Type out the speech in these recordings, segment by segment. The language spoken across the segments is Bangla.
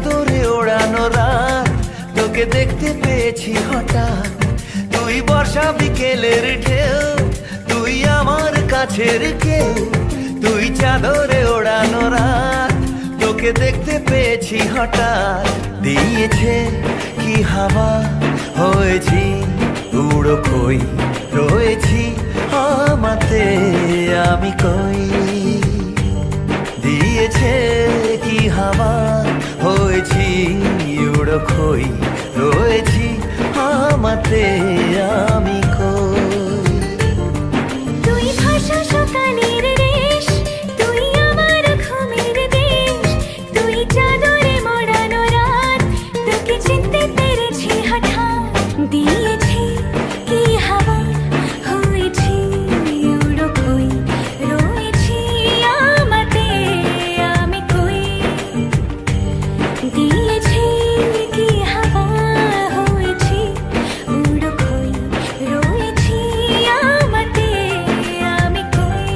চাদরে ওড়ানো রাত, তোকে দেখতে পেয়েছি হঠাৎ। তুই বর্ষা বিকেলের ঢেউ, তুই আমার কাছের কেউ। তুই চাদরে ওড়ানো রাত, তোকে দেখতে পেয়েছি হঠাৎ। দিয়েছে কি হাওয়া, হয়েছি উড়ো কই, রয়েছি আমাতে আমি কই। দিয়েছে কি হাওয়া, হয়েছি উড়ো কই, রয়েছি আমাতে আমি কই। তুই ভাষা সকালের রেশ, তুই আমার ঘুমের দেশ। তুই চাদরে মোড়ানো রাত, তোকে চিনতে পেরেছি হঠাৎ। দিয়েছি কি হাওয়া, হয়েছি উড়ো কই, রয়েছি আমাতে আমি কই। দিয়েছি কি হাওয়া, হয়েছি উড়ো কই, রয়েছি আমাতে আমি কই।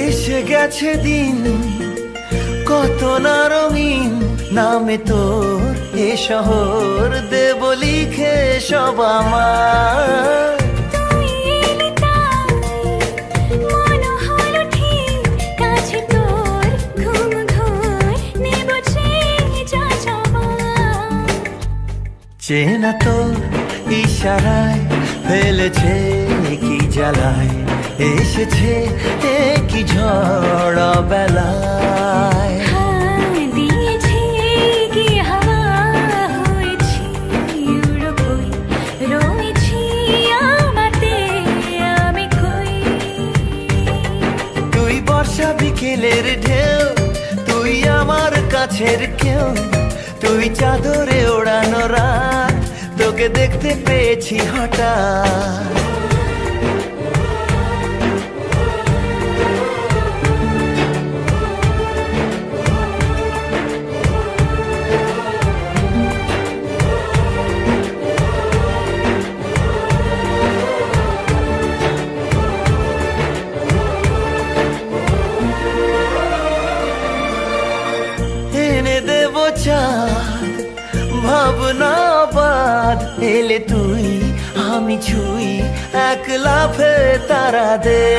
এসে গেছে দিন কত না রঙিন, নামে তোর এ শহর দেব লিখে সব আমার। তুই এলি তাই মন হলো ঠিক, কাছে তোর ঘুম ঘোর নেব যা যাবার। চেনা তোর ইশারায় ফেলেছে কি জ্বালায়, এসেছে কি ঝড় বেলায়। দিয়েছি কি হাওয়া, হয়েছি উড়ো কই, রয়েছি আমাতে আমি কই। তুই বর্ষা বিকেলের ঢেউ, তুই আমার কাছের কেউ। তুই চাদরে ওড়ানো রাত, তোকে দেখতে পেয়েছি হঠাৎ। এনে দেব চাঁদ ভাবনা বাদ, এলে তুই আমি ছুঁই এক লাফে তারা দে।